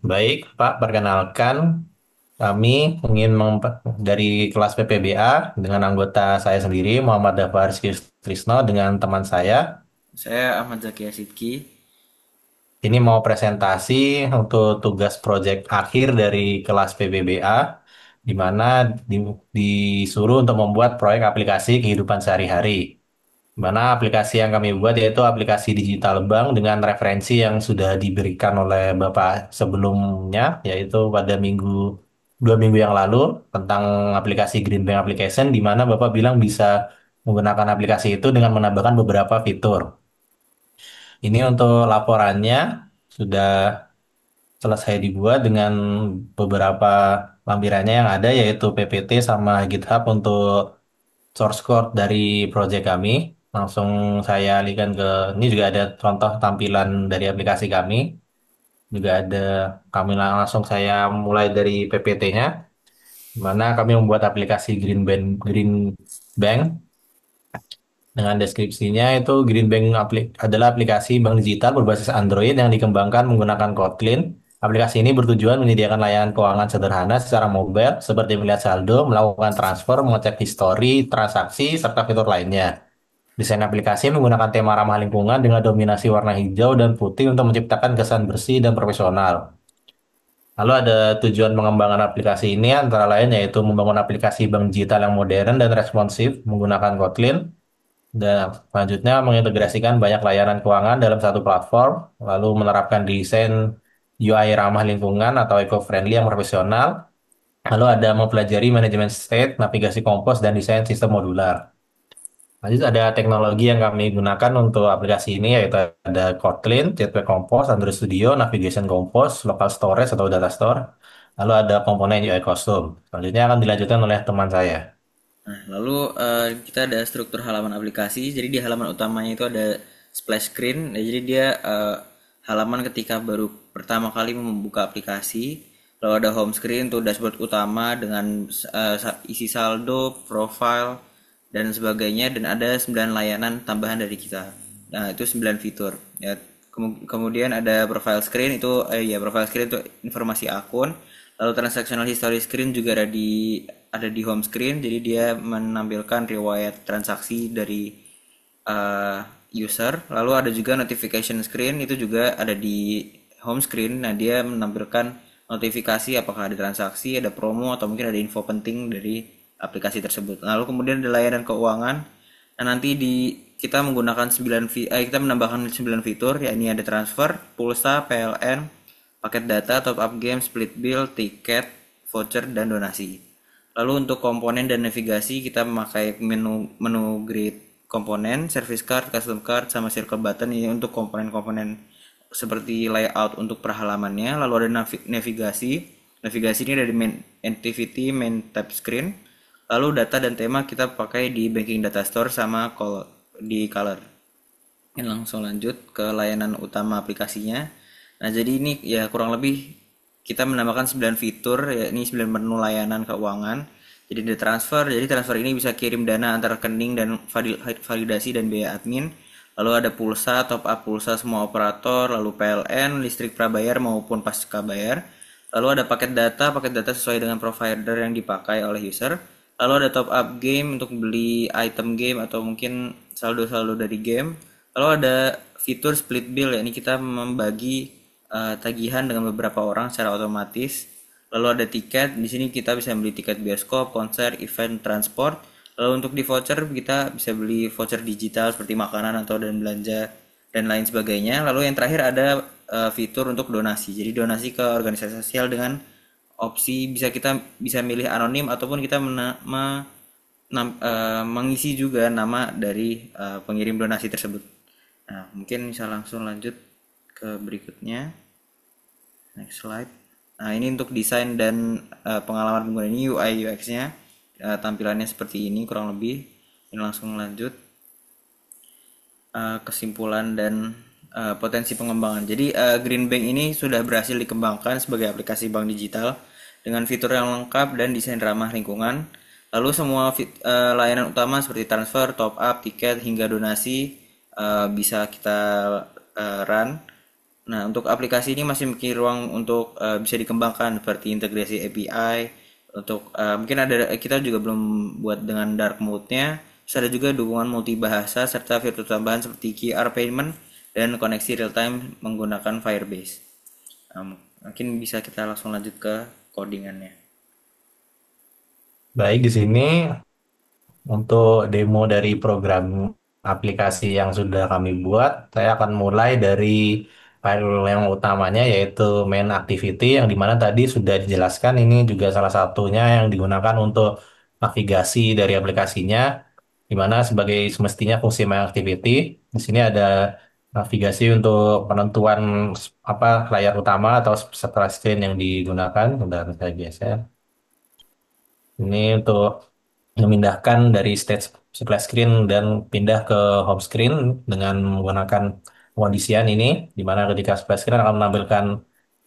Baik, Pak, perkenalkan kami ingin dari kelas PPBA dengan anggota saya sendiri Muhammad Dafar Trisno dengan teman saya. Saya Ahmad Zakia Sidki. Ini mau presentasi untuk tugas proyek akhir dari kelas PPBA, di mana disuruh untuk membuat proyek aplikasi kehidupan sehari-hari. Mana aplikasi yang kami buat yaitu aplikasi digital bank dengan referensi yang sudah diberikan oleh Bapak sebelumnya, yaitu pada 2 minggu yang lalu tentang aplikasi Green Bank Application, di mana Bapak bilang bisa menggunakan aplikasi itu dengan menambahkan beberapa fitur. Ini untuk laporannya sudah selesai dibuat dengan beberapa lampirannya yang ada, yaitu PPT sama GitHub untuk source code dari project kami. Langsung saya alihkan ke ini juga ada contoh tampilan dari aplikasi kami. Juga ada kami langsung saya mulai dari PPT-nya, di mana kami membuat aplikasi Green Bank dengan deskripsinya itu Green Bank adalah aplikasi bank digital berbasis Android yang dikembangkan menggunakan Kotlin. Aplikasi ini bertujuan menyediakan layanan keuangan sederhana secara mobile seperti melihat saldo, melakukan transfer, mengecek histori, transaksi, serta fitur lainnya. Desain aplikasi menggunakan tema ramah lingkungan dengan dominasi warna hijau dan putih untuk menciptakan kesan bersih dan profesional. Lalu ada tujuan pengembangan aplikasi ini antara lain yaitu membangun aplikasi bank digital yang modern dan responsif menggunakan Kotlin, dan selanjutnya mengintegrasikan banyak layanan keuangan dalam satu platform, lalu menerapkan desain UI ramah lingkungan atau eco-friendly yang profesional, lalu ada mempelajari manajemen state, navigasi kompos, dan desain sistem modular. Lanjut ada teknologi yang kami gunakan untuk aplikasi ini yaitu ada Kotlin, Jetpack Compose, Android Studio, Navigation Compose, Local Storage atau Data Store, lalu ada komponen UI Custom. Selanjutnya akan dilanjutkan oleh teman saya. Nah, lalu kita ada struktur halaman aplikasi. Jadi di halaman utamanya itu ada splash screen. Ya, jadi dia halaman ketika baru pertama kali membuka aplikasi. Lalu ada home screen untuk dashboard utama dengan isi saldo, profile, dan sebagainya. Dan ada 9 layanan tambahan dari kita. Nah, itu 9 fitur. Ya, kemudian ada profile screen itu profile screen itu informasi akun. Lalu transactional history screen juga ada di home screen. Jadi dia menampilkan riwayat transaksi dari uh, user. Lalu ada juga notification screen itu juga ada di home screen. Nah, dia menampilkan notifikasi apakah ada transaksi, ada promo atau mungkin ada info penting dari aplikasi tersebut. Lalu kemudian ada layanan keuangan. Nah, nanti kita menggunakan kita menambahkan 9 fitur, yakni ada transfer, pulsa, PLN, paket data, top up game, split bill, tiket, voucher, dan donasi. Lalu untuk komponen dan navigasi kita memakai menu menu grid komponen, service card, custom card, sama circle button ini untuk komponen-komponen seperti layout untuk per halamannya. Lalu ada navigasi. Navigasi ini ada di main activity, main tab screen. Lalu data dan tema kita pakai di banking data store sama di color. Ini langsung lanjut ke layanan utama aplikasinya. Nah, jadi ini ya kurang lebih kita menambahkan 9 fitur, ya ini 9 menu layanan keuangan. Jadi ada transfer, jadi transfer ini bisa kirim dana antar rekening dan validasi dan biaya admin. Lalu ada pulsa, top up pulsa semua operator, lalu PLN, listrik prabayar maupun pasca bayar. Lalu ada paket data sesuai dengan provider yang dipakai oleh user. Lalu ada top up game untuk beli item game atau mungkin saldo-saldo dari game. Lalu ada fitur split bill, ya ini kita membagi tagihan dengan beberapa orang secara otomatis. Lalu ada tiket, di sini kita bisa beli tiket bioskop, konser, event, transport. Lalu untuk di voucher kita bisa beli voucher digital seperti makanan atau dan belanja dan lain sebagainya. Lalu yang terakhir ada fitur untuk donasi. Jadi donasi ke organisasi sosial dengan opsi kita bisa milih anonim ataupun kita mengisi juga nama dari pengirim donasi tersebut. Nah, mungkin bisa langsung lanjut ke berikutnya. Next slide. Nah, ini untuk desain dan pengalaman pengguna ini UI UX-nya tampilannya seperti ini kurang lebih. Ini langsung lanjut kesimpulan dan potensi pengembangan. Jadi Green Bank ini sudah berhasil dikembangkan sebagai aplikasi bank digital dengan fitur yang lengkap dan desain ramah lingkungan. Lalu semua layanan utama seperti transfer, top up, tiket hingga donasi bisa kita run Nah, untuk aplikasi ini masih memiliki ruang untuk bisa dikembangkan seperti integrasi API. Untuk mungkin ada kita juga belum buat dengan dark mode-nya. Terus ada juga dukungan multibahasa serta fitur tambahan seperti QR payment dan koneksi real time menggunakan Firebase. Mungkin bisa kita langsung lanjut ke codingannya. Baik, di sini untuk demo dari program aplikasi yang sudah kami buat, saya akan mulai dari file yang utamanya yaitu main activity yang dimana tadi sudah dijelaskan ini juga salah satunya yang digunakan untuk navigasi dari aplikasinya, dimana sebagai semestinya fungsi main activity. Di sini ada navigasi untuk penentuan apa layar utama atau splash screen yang digunakan. Bentar, saya geser. Ini untuk memindahkan dari stage splash screen dan pindah ke home screen dengan menggunakan pengondisian ini, di mana ketika splash screen akan menampilkan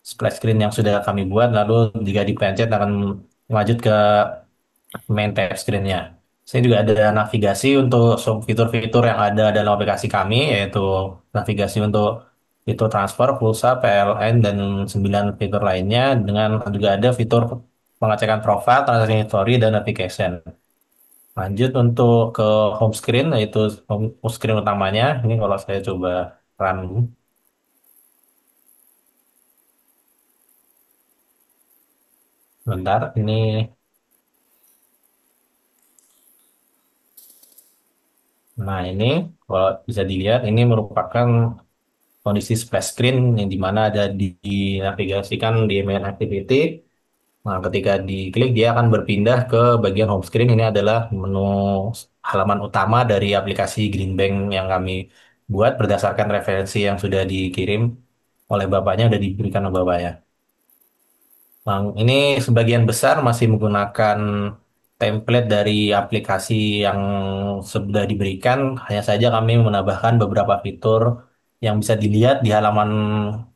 splash screen yang sudah kami buat, lalu jika dipencet akan lanjut ke main tab screen-nya. Saya juga ada navigasi untuk fitur-fitur yang ada dalam aplikasi kami, yaitu navigasi untuk fitur transfer, pulsa, PLN, dan 9 fitur lainnya, dengan juga ada fitur pengecekan profile, transaction history, dan navigation. Lanjut untuk ke home screen, yaitu home screen utamanya. Ini kalau saya coba run, bentar. Ini, nah ini kalau bisa dilihat, ini merupakan kondisi splash screen yang dimana ada dinavigasikan di main activity. Nah, ketika diklik dia akan berpindah ke bagian home screen. Ini adalah menu halaman utama dari aplikasi Greenbank yang kami buat berdasarkan referensi yang sudah dikirim oleh bapaknya, sudah diberikan oleh bapaknya. Bang, ini sebagian besar masih menggunakan template dari aplikasi yang sudah diberikan. Hanya saja kami menambahkan beberapa fitur yang bisa dilihat di halaman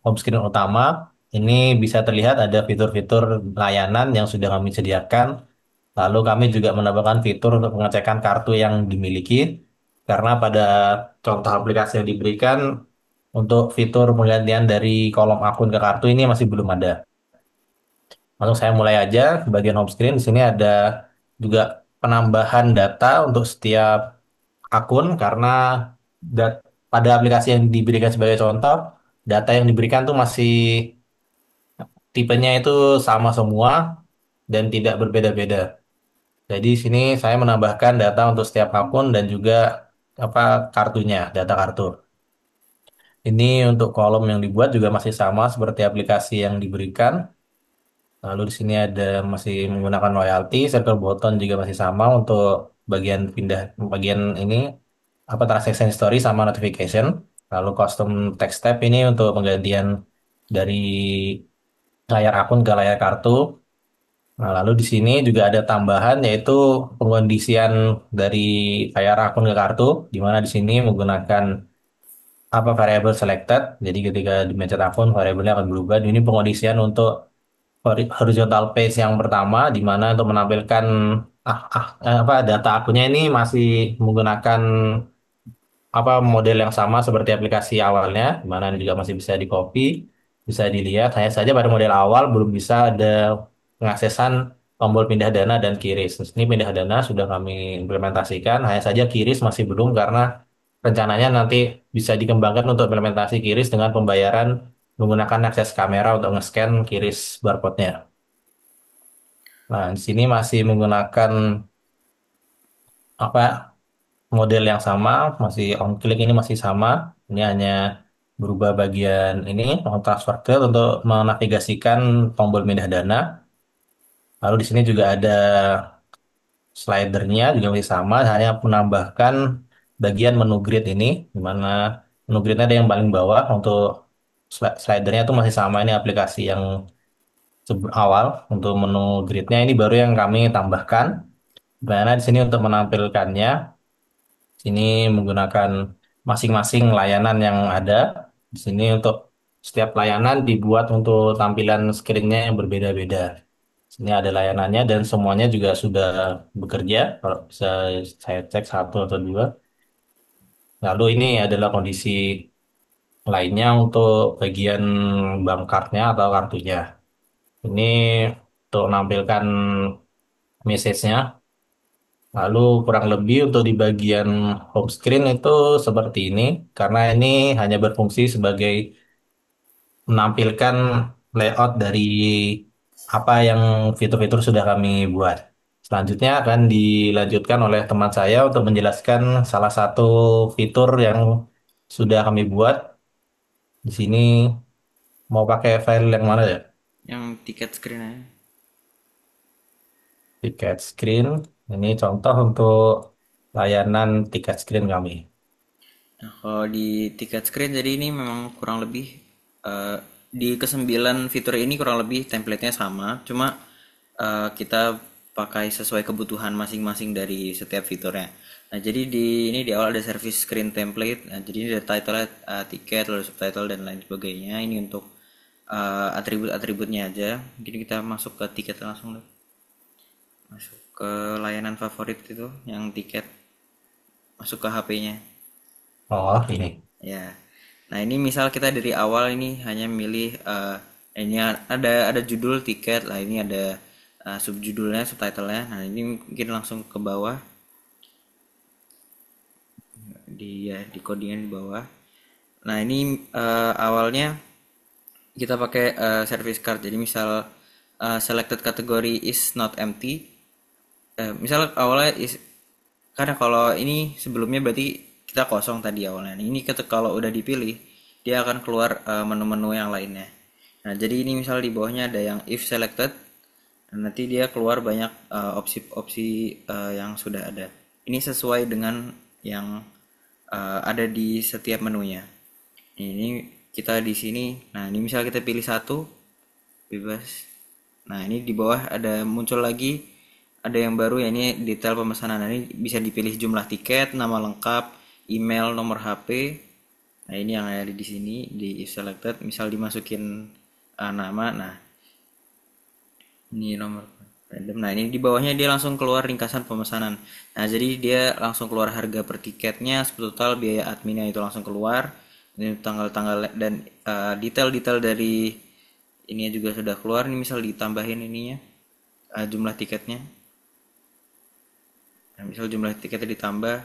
home screen utama. Ini bisa terlihat ada fitur-fitur layanan yang sudah kami sediakan. Lalu kami juga menambahkan fitur untuk pengecekan kartu yang dimiliki. Karena pada contoh aplikasi yang diberikan, untuk fitur penggantian dari kolom akun ke kartu ini masih belum ada. Langsung saya mulai aja bagian home screen. Di sini ada juga penambahan data untuk setiap akun karena pada aplikasi yang diberikan sebagai contoh, data yang diberikan tuh masih tipenya itu sama semua dan tidak berbeda-beda. Jadi di sini saya menambahkan data untuk setiap akun dan juga apa kartunya, data kartu. Ini untuk kolom yang dibuat juga masih sama seperti aplikasi yang diberikan. Lalu di sini ada masih menggunakan loyalty, circle button juga masih sama untuk bagian pindah bagian ini apa transaction history sama notification. Lalu custom text tab ini untuk penggantian dari layar akun ke layar kartu. Nah, lalu di sini juga ada tambahan yaitu pengkondisian dari layar akun ke kartu, di mana di sini menggunakan apa variable selected. Jadi ketika di-mencet akun, variabelnya akan berubah. Ini pengkondisian untuk horizontal page yang pertama di mana untuk menampilkan apa data akunnya ini masih menggunakan apa model yang sama seperti aplikasi awalnya di mana ini juga masih bisa di copy, bisa dilihat. Hanya saja pada model awal belum bisa ada pengaksesan tombol pindah dana dan QRIS. Terus ini pindah dana sudah kami implementasikan, hanya saja QRIS masih belum karena rencananya nanti bisa dikembangkan untuk implementasi QRIS dengan pembayaran menggunakan akses kamera untuk nge-scan QRIS barcode-nya. Nah, di sini masih menggunakan apa model yang sama, masih on click ini masih sama. Ini hanya berubah bagian ini transfer code untuk menavigasikan tombol pindah dana. Lalu di sini juga ada slidernya juga masih sama, hanya menambahkan bagian menu grid ini, di mana menu gridnya ada yang paling bawah untuk slidernya itu masih sama. Ini aplikasi yang awal untuk menu gridnya ini baru yang kami tambahkan. Di mana di sini untuk menampilkannya, sini menggunakan masing-masing layanan yang ada. Di sini untuk setiap layanan dibuat untuk tampilan screen-nya yang berbeda-beda. Sini ada layanannya dan semuanya juga sudah bekerja. Kalau bisa saya cek satu atau dua. Lalu ini adalah kondisi Lainnya untuk bagian bank cardnya atau kartunya. Ini untuk menampilkan message-nya. Lalu kurang lebih untuk di bagian home screen itu seperti ini, karena ini hanya berfungsi sebagai menampilkan layout dari apa yang fitur-fitur sudah kami buat. Selanjutnya akan dilanjutkan oleh teman saya untuk menjelaskan salah satu fitur yang sudah kami buat. Di sini mau pakai file yang mana ya? Yang tiket screen aja. Tiket screen. Ini contoh untuk layanan tiket screen kami. Nah, kalau di tiket screen jadi ini memang kurang lebih eh, di kesembilan fitur ini kurang lebih template-nya sama, cuma kita pakai sesuai kebutuhan masing-masing dari setiap fiturnya. Nah, jadi di ini di awal ada service screen template. Nah, jadi ini ada title, tiket, lalu subtitle dan lain sebagainya. Ini untuk atribut-atributnya aja. Mungkin kita masuk ke tiket langsung deh. Masuk ke layanan favorit itu yang tiket, masuk ke HP-nya. Oh, ini. Ya. Nah, ini misal kita dari awal ini hanya milih ini ada judul tiket lah, ini ada subjudulnya, subtitlenya. Nah, ini mungkin langsung ke bawah di ya di codingan di bawah. Nah, ini awalnya kita pakai service card. Jadi misal selected category is not empty. Misal awalnya is, karena kalau ini sebelumnya berarti kita kosong tadi awalnya. Ini kalau udah dipilih, dia akan keluar menu-menu yang lainnya. Nah, jadi ini misal di bawahnya ada yang if selected, dan nanti dia keluar banyak opsi-opsi yang sudah ada. Ini sesuai dengan yang ada di setiap menunya. Ini kita di sini. Nah, ini misal kita pilih satu, bebas. Nah, ini di bawah ada muncul lagi, ada yang baru ya, ini detail pemesanan. Nah, ini bisa dipilih jumlah tiket, nama lengkap, email, nomor HP. Nah, ini yang ada di sini di if selected, misal dimasukin nama. Nah, ini nomor random. Nah, ini di bawahnya dia langsung keluar ringkasan pemesanan. Nah, jadi dia langsung keluar harga per tiketnya, total biaya adminnya itu langsung keluar. Ini tanggal-tanggal dan detail-detail dari ini juga sudah keluar. Ini misal ditambahin ininya jumlah tiketnya. Nah, misal jumlah tiketnya ditambah,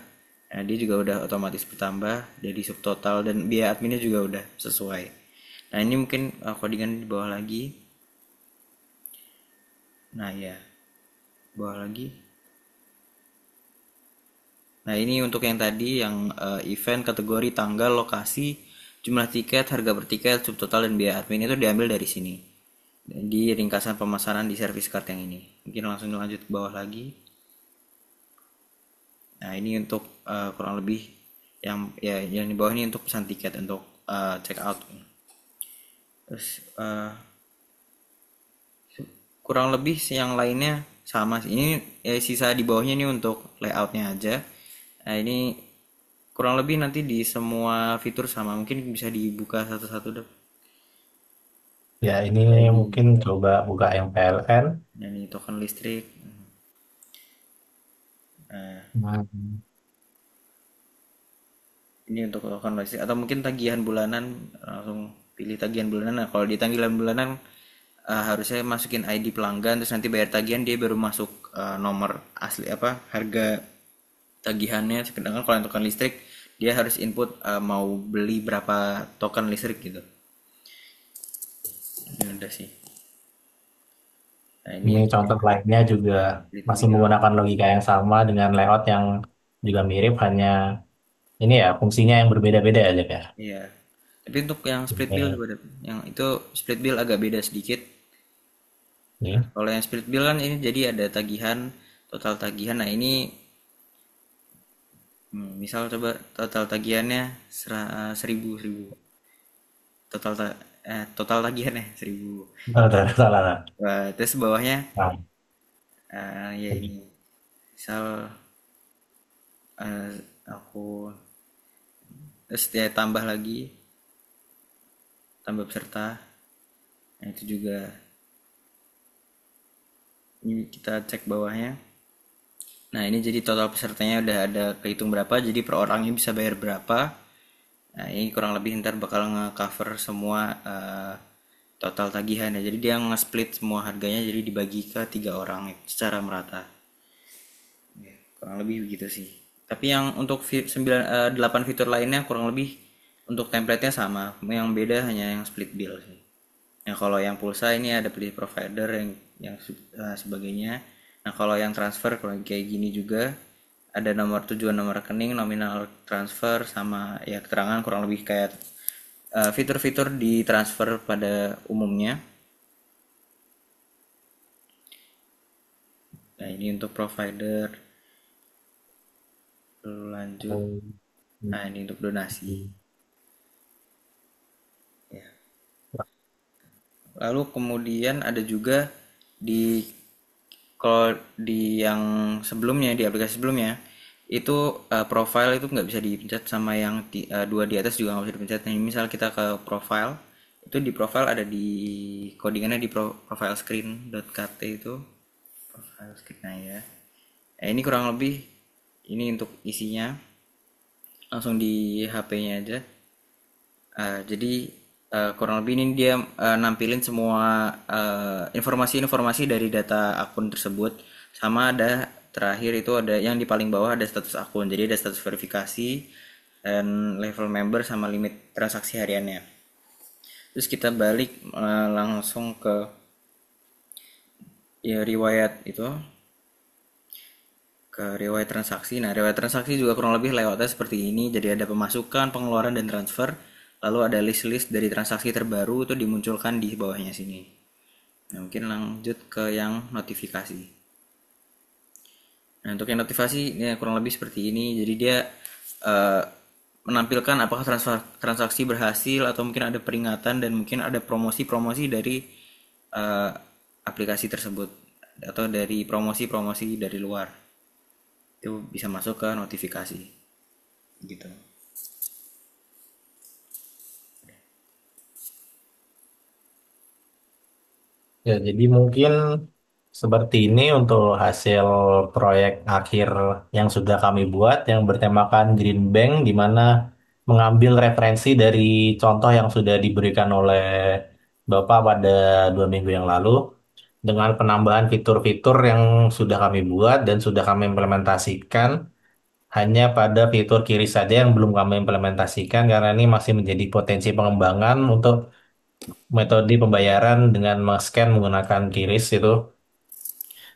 nah dia juga udah otomatis bertambah dari subtotal dan biaya adminnya juga udah sesuai. Nah, ini mungkin codingan di bawah lagi. Nah, ya, bawah lagi. Nah, ini untuk yang tadi yang event, kategori, tanggal, lokasi, jumlah tiket, harga per tiket, subtotal dan biaya admin itu diambil dari sini. Di ringkasan pemesanan di service card yang ini. Mungkin langsung lanjut ke bawah lagi. Nah, ini untuk kurang lebih yang di bawah ini untuk pesan tiket untuk check out. Terus kurang lebih yang lainnya sama sih. Ini sisa di bawahnya ini untuk layoutnya aja. Nah, ini kurang lebih nanti di semua fitur sama. Mungkin bisa dibuka satu-satu deh. Ya, ini Kayak di mungkin coba buka yang PLN. ini token listrik. Nah, Hmm. ini untuk token listrik atau mungkin tagihan bulanan, langsung pilih tagihan bulanan. Nah, kalau di tagihan bulanan harusnya masukin ID pelanggan, terus nanti bayar tagihan, dia baru masuk nomor asli apa harga tagihannya. Sedangkan kalau yang token listrik dia harus input mau beli berapa token listrik gitu. Ini udah sih. Nah, ini Ini untuk contoh lainnya juga split masih bill. menggunakan logika yang sama dengan layout yang juga mirip, hanya ini ya fungsinya yang berbeda-beda aja ya. Iya. Tapi untuk yang split bill Ini, coba deh. Yang itu split bill agak beda sedikit. Nah, ini. kalau yang split bill kan ini jadi ada tagihan, total tagihan. Nah, ini misal coba total tagihannya 1000 total total tagihannya 1000. Oh, salah, salah. Wah, terus bawahnya Nah, ya lagi. ini misal eh, aku terus dia tambah lagi, tambah peserta. Nah, itu juga ini kita cek bawahnya. Nah, ini jadi total pesertanya udah ada kehitung berapa, jadi per orangnya bisa bayar berapa. Nah, ini kurang lebih ntar bakal nge-cover semua total tagihan ya. Jadi dia nge-split semua harganya jadi dibagi ke tiga orang secara merata. Kurang lebih begitu sih. Tapi yang untuk 8 fitur lainnya kurang lebih untuk template-nya sama. Yang beda hanya yang split bill sih. Nah, kalau yang pulsa ini ada pilih provider yang sebagainya. Nah, kalau yang transfer kurang kayak gini juga ada nomor tujuan, nomor rekening, nominal transfer sama ya keterangan kurang lebih kayak fitur-fitur di transfer pada umumnya. Nah, ini untuk provider. Lalu lanjut. Oh, Nah, ini untuk donasi. gitu. Ya. Lalu kemudian ada juga di kalau di yang sebelumnya di aplikasi sebelumnya itu profile itu nggak bisa dipencet sama yang dua di atas juga nggak bisa dipencet. Nah, misal kita ke profile itu di profile ada di codingannya di profile screen.kt itu profile screen nah ya. Nah, ini kurang lebih ini untuk isinya langsung di HP-nya aja. Jadi kurang lebih ini dia nampilin semua informasi-informasi dari data akun tersebut sama ada terakhir itu ada yang di paling bawah ada status akun. Jadi ada status verifikasi dan level member sama limit transaksi hariannya. Terus kita balik langsung ke ya riwayat itu ke riwayat transaksi. Nah, riwayat transaksi juga kurang lebih lewatnya seperti ini. Jadi ada pemasukan, pengeluaran, dan transfer. Lalu ada list-list dari transaksi terbaru itu dimunculkan di bawahnya sini. Nah, mungkin lanjut ke yang notifikasi. Nah, untuk yang notifikasi ini kurang lebih seperti ini. Jadi dia eh, menampilkan apakah transaksi berhasil atau mungkin ada peringatan dan mungkin ada promosi-promosi dari eh, aplikasi tersebut atau dari promosi-promosi dari luar. Itu bisa masuk ke notifikasi gitu. Ya, jadi mungkin seperti ini untuk hasil proyek akhir yang sudah kami buat yang bertemakan Green Bank, di mana mengambil referensi dari contoh yang sudah diberikan oleh Bapak pada 2 minggu yang lalu, dengan penambahan fitur-fitur yang sudah kami buat dan sudah kami implementasikan. Hanya pada fitur kiri saja yang belum kami implementasikan karena ini masih menjadi potensi pengembangan untuk metode pembayaran dengan scan menggunakan QRIS itu.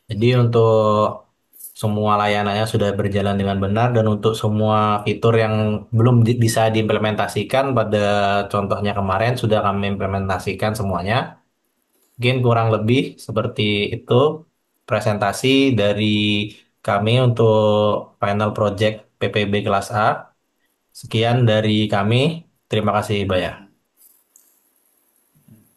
Jadi untuk semua layanannya sudah berjalan dengan benar dan untuk semua fitur yang belum bisa diimplementasikan pada contohnya kemarin sudah kami implementasikan semuanya. Mungkin kurang lebih seperti itu presentasi dari kami untuk final project PPB kelas A. Sekian dari kami. Terima kasih, Baya.